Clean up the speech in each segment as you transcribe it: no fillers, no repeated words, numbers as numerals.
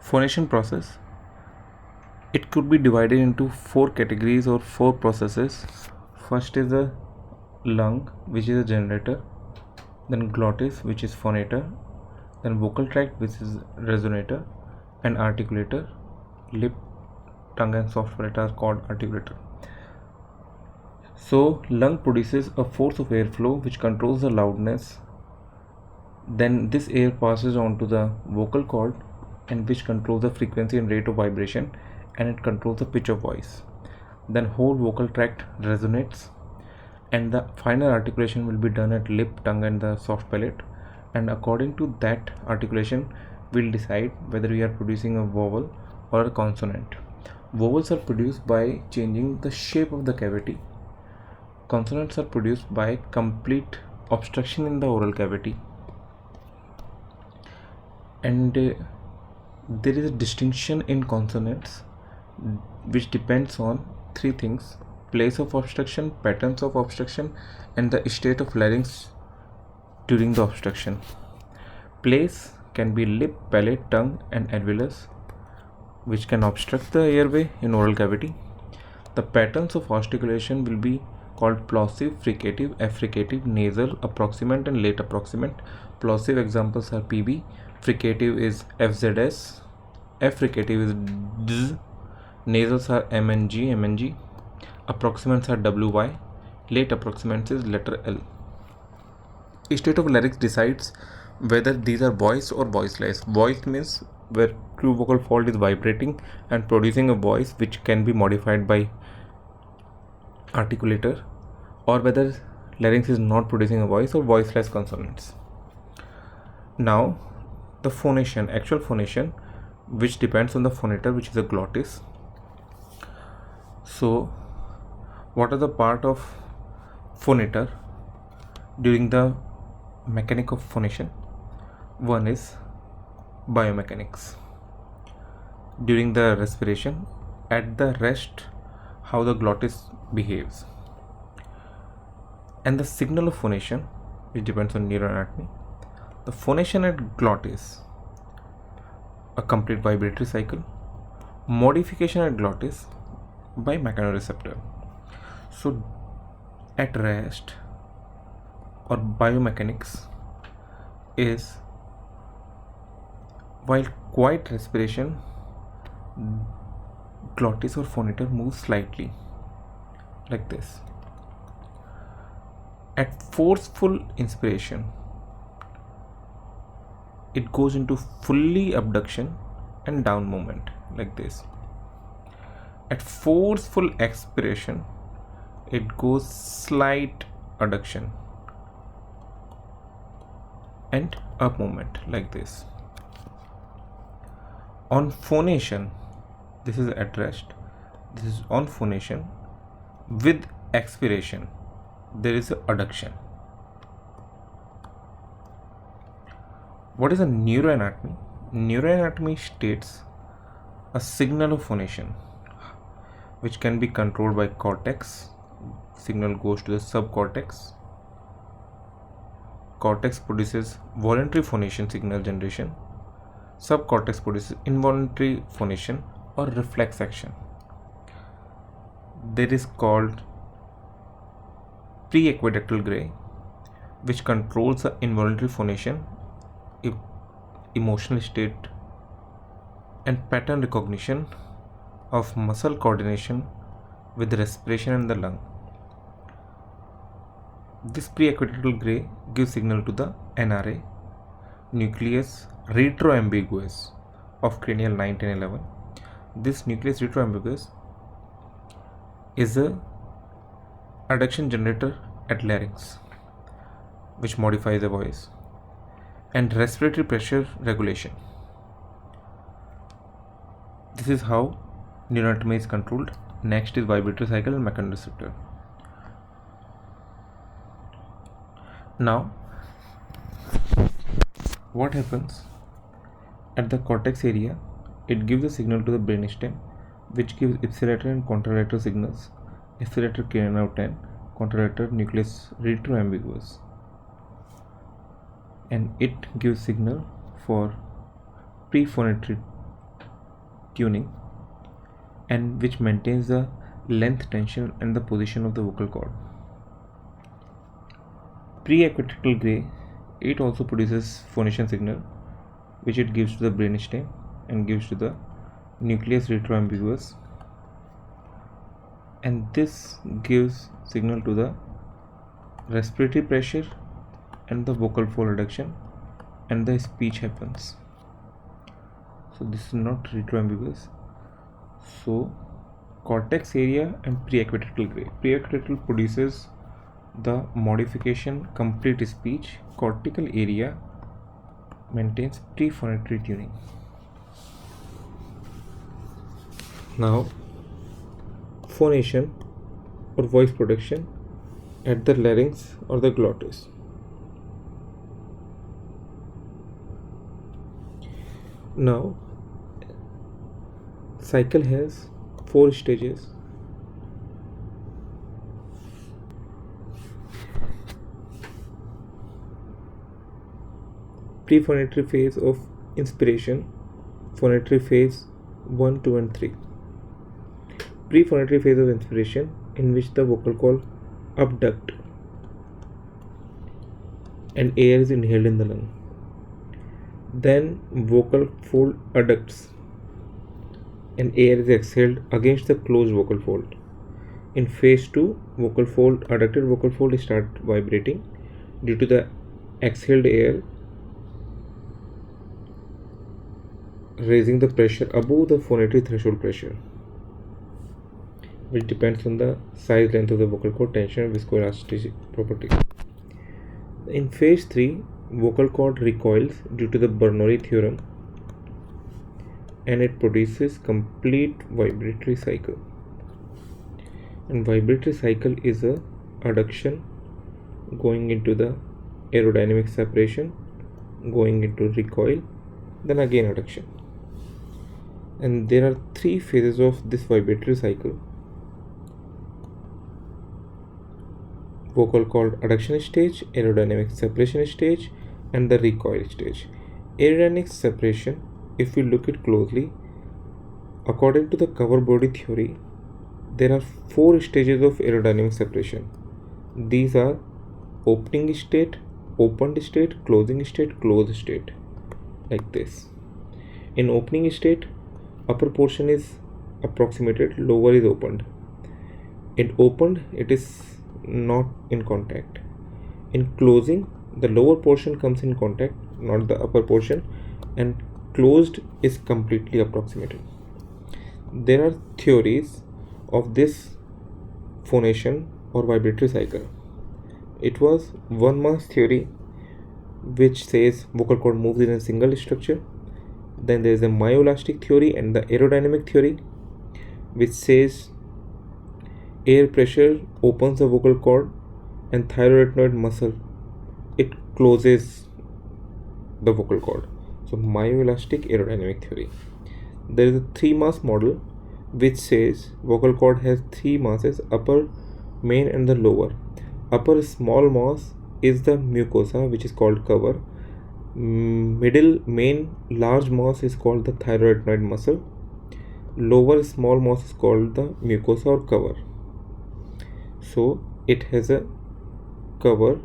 Phonation process. It could be divided into 4 categories or 4 processes. First is the lung, which is a generator, then glottis, which is phonator, then vocal tract, which is resonator, and articulator. Lip, tongue and soft palate are called articulator. So lung produces a force of airflow which controls the loudness. Then this air passes on to the vocal cord, and which controls the frequency and rate of vibration, and it controls the pitch of voice. Then whole vocal tract resonates, and the final articulation will be done at lip, tongue and the soft palate, and according to that articulation we'll decide whether we are producing a vowel or a consonant. Vowels are produced by changing the shape of the cavity. Consonants are produced by complete obstruction in the oral cavity. And there is a distinction in consonants which depends on 3 things: place of obstruction, patterns of obstruction, and the state of larynx during the obstruction. Place can be lip, palate, tongue and alveolus, which can obstruct the airway in oral cavity. The patterns of articulation will be called plosive, fricative, affricative, nasal, approximant and late approximant. Plosive examples are PB, fricative is FZS, affricative is DZ, nasals are MNG, approximants are WY, late approximants is letter L. State of larynx decides whether these are voiced or voiceless. Voiced means where true vocal fold is vibrating and producing a voice which can be modified by articulator, or whether larynx is not producing a voice or voiceless consonants. Now the phonation, actual phonation, which depends on the phonator, which is a glottis. So what are the part of phonator during the mechanic of phonation? One is biomechanics. During the respiration, at the rest, how the glottis behaves. And the signal of phonation, which depends on neuroanatomy. The phonation at glottis, a complete vibratory cycle. Modification at glottis by mechanoreceptor. So at rest or biomechanics is while quiet respiration, glottis or phonator moves slightly like this. At forceful inspiration, it goes into fully abduction and down movement like this. At forceful expiration, it goes slight adduction and up movement like this. On phonation, this is at rest, this is on phonation. With expiration, there is a adduction. What is a neuroanatomy? Neuroanatomy states a signal of phonation which can be controlled by cortex. Signal goes to the subcortex. Cortex produces voluntary phonation signal generation. Subcortex produces involuntary phonation or reflex action. There is called pre-aqueductal gray, which controls the involuntary phonation, emotional state and pattern recognition of muscle coordination with respiration in the lung. This pre-aqueductal gray gives signal to the NRA, nucleus retroambiguous of cranial 9, 10, 11. This nucleus retroambiguous is a adduction generator at larynx, which modifies the voice, and respiratory pressure regulation. This is how neuroanatomy is controlled. Next is vibratory cycle and mechanoreceptor. Now, what happens at the cortex area? It gives a signal to the brainstem, which gives ipsilateral and contralateral signals. Ipsilateral cranial 10, contralateral nucleus retroambiguous, and it gives signal for prephonatory tuning and which maintains the length, tension and the position of the vocal cord. Pre-equatorial gray, it also produces phonation signal which it gives to the brainstem and gives to the nucleus retroambiguous, and this gives signal to the respiratory pressure and the vocal fold reduction, and the speech happens. So this is not retroambiguous. So cortex area and pre-equatorial gray. Pre-equatorial produces the modification complete speech. Cortical area maintains pre-phonatory tuning. Now phonation or voice production at the larynx or the glottis. Now cycle has 4 stages. Pre-phonatory phase of inspiration, phonatory phase 1, 2 and 3. Pre-phonatory phase of inspiration, in which the vocal cord abduct and air is inhaled in the lung. Then vocal fold adducts and air is exhaled against the closed vocal fold. In phase 2, vocal fold, adducted vocal fold start vibrating due to the exhaled air raising the pressure above the phonatory threshold pressure, which depends on the size, length of the vocal cord, tension and viscoelasticity property. In phase 3, vocal cord recoils due to the Bernoulli theorem and it produces complete vibratory cycle. And vibratory cycle is a adduction going into the aerodynamic separation, going into recoil, then again adduction. And there are 3 phases of this vibratory cycle: vocal cord adduction stage, aerodynamic separation stage and the recoil stage. Aerodynamic separation, if we look it closely, according to the cover body theory, there are 4 stages of aerodynamic separation. These are opening state, opened state, closing state, closed state, like this. In opening state, upper portion is approximated, lower is opened. In opened, it is not in contact. In closing, the lower portion comes in contact, not the upper portion, and closed is completely approximated. There are theories of this phonation or vibratory cycle. It was one mass theory, which says vocal cord moves in a single structure. Then there is a myoelastic theory and the aerodynamic theory, which says air pressure opens the vocal cord and thyroid muscle, it closes the vocal cord. So myoelastic aerodynamic theory. There is a 3 mass model which says vocal cord has 3 masses, upper, main and the lower. Upper small mass is the mucosa, which is called cover. Middle main large mass is called the thyroid muscle. Lower small mass is called the mucosa or cover. So it has a cover,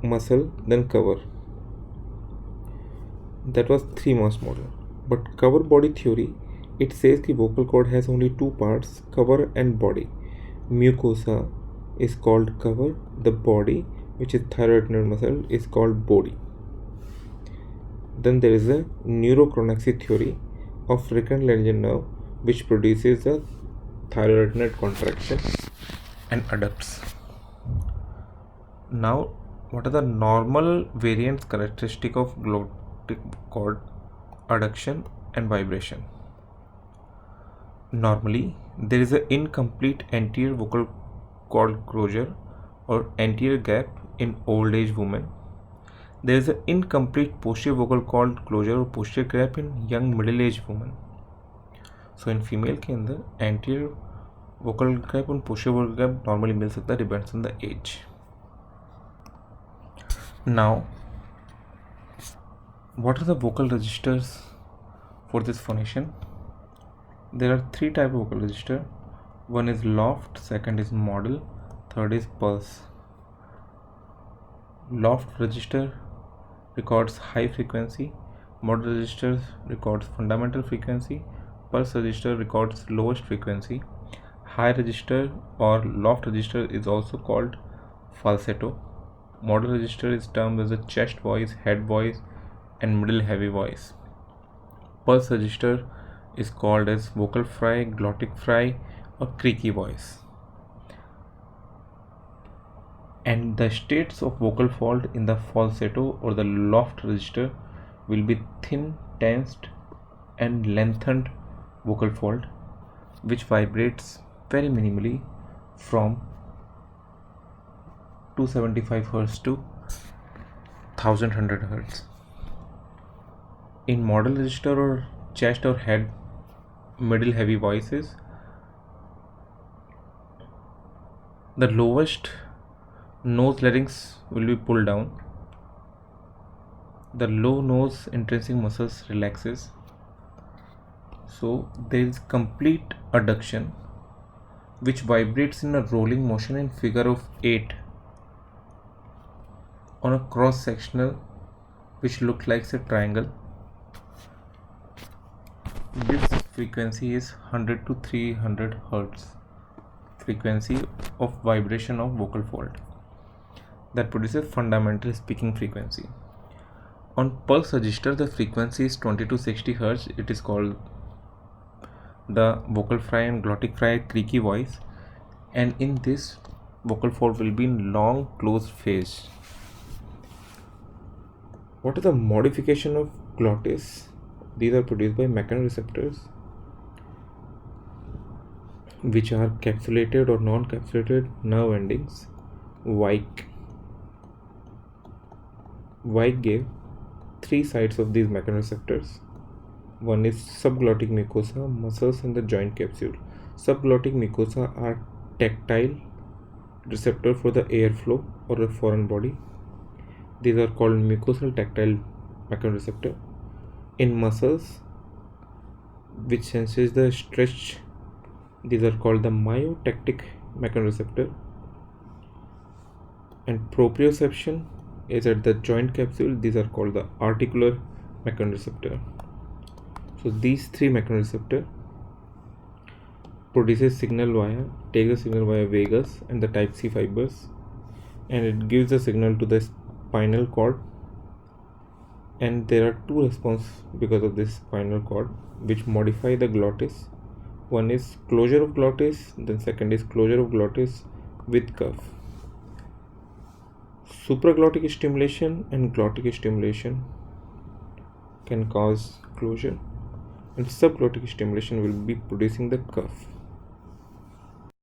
muscle, then cover. That was 3 mass model. But cover body theory, it says the vocal cord has only 2 parts, cover and body. Mucosa is called cover, the body, which is thyroid muscle, is called body. Then there is a neurochronaxy theory of recurrent laryngeal nerve, which produces a thyroid contraction and adducts. Now, what are the normal variants characteristic of glottic cord adduction and vibration? Normally, there is an incomplete anterior vocal cord closure or anterior gap in old age women. There is an incomplete posterior vocal cord closure or posterior gap in young middle aged women. So in female के अंदर anterior vocal gap और posterior vocal gap normally मिल सकता है, depends on the age. Now What are the vocal registers for this phonation? There are three types of vocal register. One is loft, second is model, third is pulse. Loft register records high frequency, model register records fundamental frequency, pulse register records lowest frequency. High register or loft register is also called falsetto. Model register is termed as a chest voice, head voice, and middle heavy voice. Pulse register is called as vocal fry, glottic fry, or creaky voice. And the states of vocal fold in the falsetto or the loft register will be thin, tensed, and lengthened vocal fold, which vibrates very minimally from 275 Hz to 1100 Hz. In model register or chest or head middle heavy voices, the lowest nose larynx will be pulled down. The low nose intrinsic muscles relaxes. So there is complete adduction which vibrates in a rolling motion in figure of 8 on a cross sectional which looks like a triangle. This frequency is 100 to 300 Hz frequency of vibration of vocal fold that produces fundamental speaking frequency. On pulse register the frequency is 20 to 60 Hz. It is called the vocal fry and glottic fry creaky voice, and in this vocal fold will be in long closed phase. What is the modification of glottis? These are produced by mechanoreceptors which are capsulated or non-capsulated nerve endings. Weick gave three sides of these mechanoreceptors. One is subglottic mucosa, muscles, and the joint capsule. Subglottic mucosa are tactile receptor for the airflow or a foreign body. These are called mucosal tactile mechanoreceptor. In muscles, which senses the stretch, these are called the myotactic mechanoreceptor. And proprioception is at the joint capsule. These are called the articular mechanoreceptor. So these three mechanoreceptor takes the signal via vagus and the type C fibers, and it gives the signal to the spinal cord. And there are two responses because of this spinal cord which modify the glottis. One is closure of glottis, then second is closure of glottis with cuff. Supraglottic stimulation and glottic stimulation can cause closure, and subglottic stimulation will be producing the cuff.